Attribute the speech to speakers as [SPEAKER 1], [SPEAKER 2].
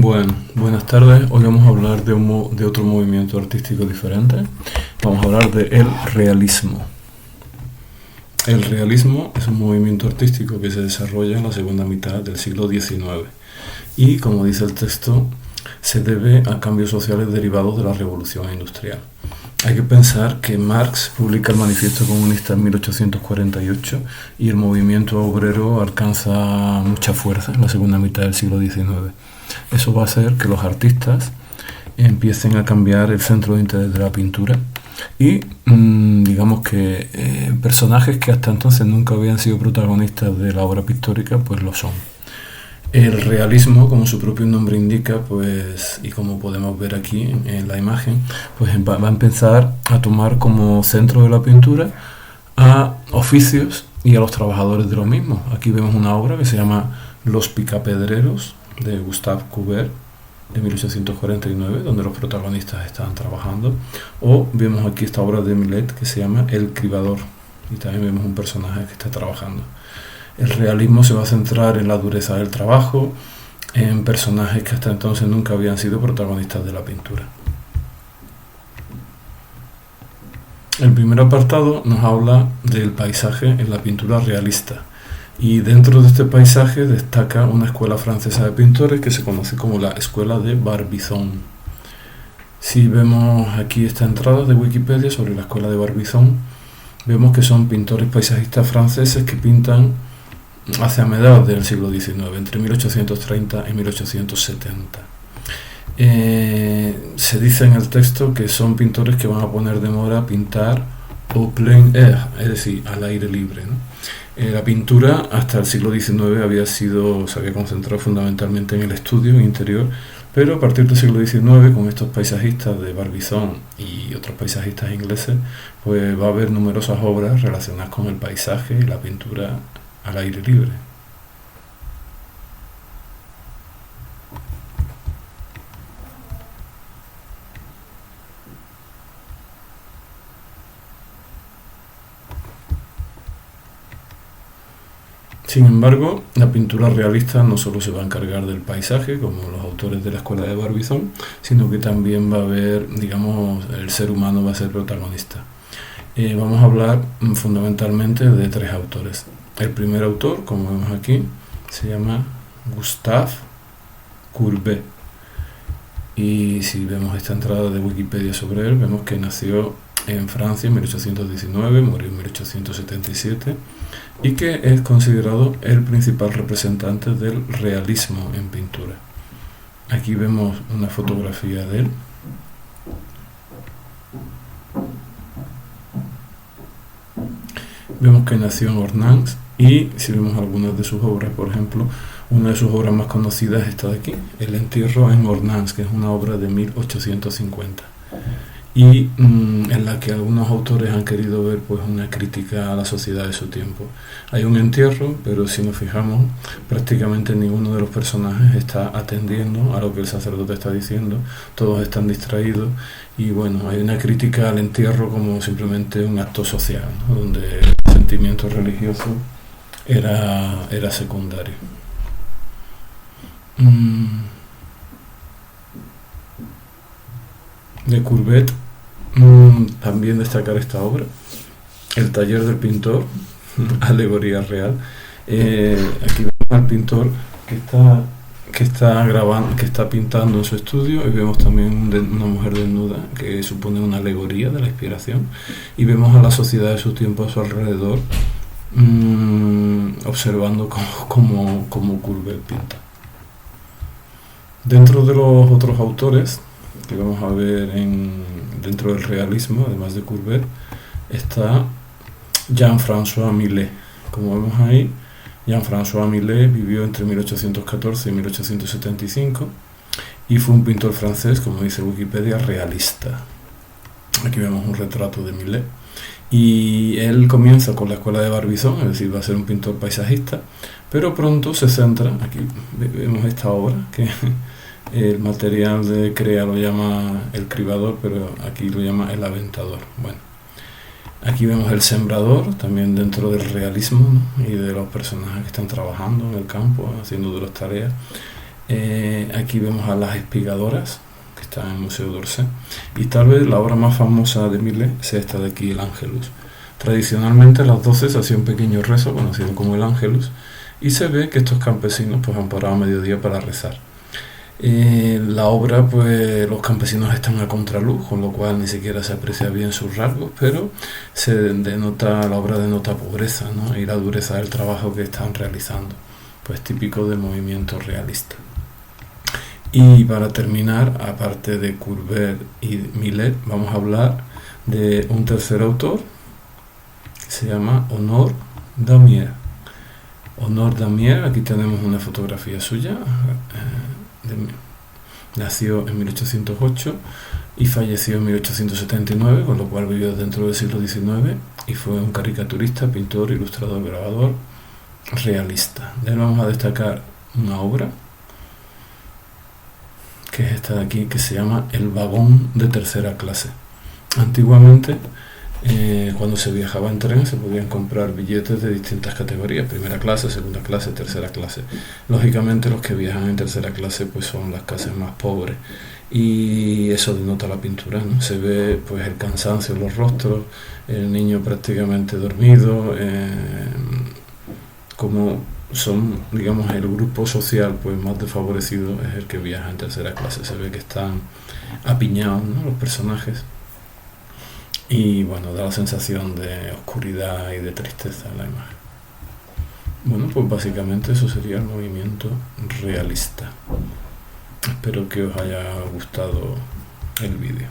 [SPEAKER 1] Bueno, buenas tardes. Hoy vamos a hablar de otro movimiento artístico diferente. Vamos a hablar de el realismo. El realismo es un movimiento artístico que se desarrolla en la segunda mitad del siglo XIX y, como dice el texto, se debe a cambios sociales derivados de la revolución industrial. Hay que pensar que Marx publica el Manifiesto Comunista en 1848 y el movimiento obrero alcanza mucha fuerza en la segunda mitad del siglo XIX. Eso va a hacer que los artistas empiecen a cambiar el centro de interés de la pintura y digamos que personajes que hasta entonces nunca habían sido protagonistas de la obra pictórica pues lo son. El realismo, como su propio nombre indica, pues, y como podemos ver aquí en la imagen, pues va a empezar a tomar como centro de la pintura a oficios y a los trabajadores de lo mismo. Aquí vemos una obra que se llama Los Picapedreros, de Gustave Courbet, de 1849, donde los protagonistas están trabajando. O vemos aquí esta obra de Millet que se llama El Cribador, y también vemos un personaje que está trabajando. El realismo se va a centrar en la dureza del trabajo, en personajes que hasta entonces nunca habían sido protagonistas de la pintura. El primer apartado nos habla del paisaje en la pintura realista. Y dentro de este paisaje destaca una escuela francesa de pintores que se conoce como la Escuela de Barbizon. Si vemos aquí esta entrada de Wikipedia sobre la Escuela de Barbizon, vemos que son pintores paisajistas franceses que pintan hacia mediados del siglo XIX, entre 1830 y 1870. Se dice en el texto que son pintores que van a poner de moda pintar au plein air, es decir, al aire libre, ¿no? La pintura hasta el siglo XIX se había concentrado fundamentalmente en el estudio interior, pero a partir del siglo XIX, con estos paisajistas de Barbizon y otros paisajistas ingleses, pues va a haber numerosas obras relacionadas con el paisaje y la pintura al aire libre. Sin embargo, la pintura realista no solo se va a encargar del paisaje, como los autores de la Escuela de Barbizon, sino que también va a haber, digamos, el ser humano va a ser protagonista. Vamos a hablar fundamentalmente de tres autores. El primer autor, como vemos aquí, se llama Gustave Courbet. Y si vemos esta entrada de Wikipedia sobre él, vemos que nació en Francia en 1819, murió en 1877 y que es considerado el principal representante del realismo en pintura. Aquí vemos una fotografía de él. Vemos que nació en Ornans y si vemos algunas de sus obras, por ejemplo, una de sus obras más conocidas está de aquí, El entierro en Ornans, que es una obra de 1850 y en la que algunos autores han querido ver pues una crítica a la sociedad de su tiempo. Hay un entierro, pero si nos fijamos, prácticamente ninguno de los personajes está atendiendo a lo que el sacerdote está diciendo, todos están distraídos y bueno, hay una crítica al entierro como simplemente un acto social, ¿no? Donde el sentimiento religioso era secundario. De Courbet también destacar esta obra, El taller del pintor, alegoría real. Aquí vemos al pintor que está pintando en su estudio y vemos también una mujer desnuda que supone una alegoría de la inspiración y vemos a la sociedad de su tiempo a su alrededor observando cómo Courbet pinta. Dentro de los otros autores que vamos a ver dentro del realismo, además de Courbet, está Jean-François Millet. Como vemos ahí, Jean-François Millet vivió entre 1814 y 1875 y fue un pintor francés, como dice Wikipedia, realista. Aquí vemos un retrato de Millet. Y él comienza con la Escuela de Barbizon, es decir, va a ser un pintor paisajista, pero pronto se centra, aquí vemos esta obra, que el material de Crea lo llama El Cribador, pero aquí lo llama El Aventador. Bueno, aquí vemos El Sembrador, también dentro del realismo, ¿no? Y de los personajes que están trabajando en el campo, haciendo de las tareas. Aquí vemos a las espigadoras, que están en el Museo d'Orsay, y tal vez la obra más famosa de Millet sea esta de aquí, el Ángelus. Tradicionalmente a las 12 se hacía un pequeño rezo, conocido como el Ángelus, y se ve que estos campesinos pues han parado a mediodía para rezar. La obra, pues los campesinos están a contraluz, con lo cual ni siquiera se aprecia bien sus rasgos, pero la obra denota pobreza, ¿no? Y la dureza del trabajo que están realizando, pues típico del movimiento realista. Y para terminar, aparte de Courbet y Millet, vamos a hablar de un tercer autor que se llama Honor Daumier. Honor Daumier, aquí tenemos una fotografía suya. Nació en 1808 y falleció en 1879, con lo cual vivió dentro del siglo XIX, y fue un caricaturista, pintor, ilustrador, grabador, realista. De él vamos a destacar una obra, que es esta de aquí, que se llama El vagón de tercera clase. Antiguamente, cuando se viajaba en tren, se podían comprar billetes de distintas categorías: primera clase, segunda clase, tercera clase. Lógicamente los que viajan en tercera clase pues son las clases más pobres, y eso denota la pintura, ¿no? Se ve pues el cansancio en los rostros, el niño prácticamente dormido, como son, digamos, el grupo social pues más desfavorecido es el que viaja en tercera clase. Se ve que están apiñados, ¿no?, los personajes, y bueno, da la sensación de oscuridad y de tristeza en la imagen. Bueno, pues básicamente eso sería el movimiento realista. Espero que os haya gustado el vídeo.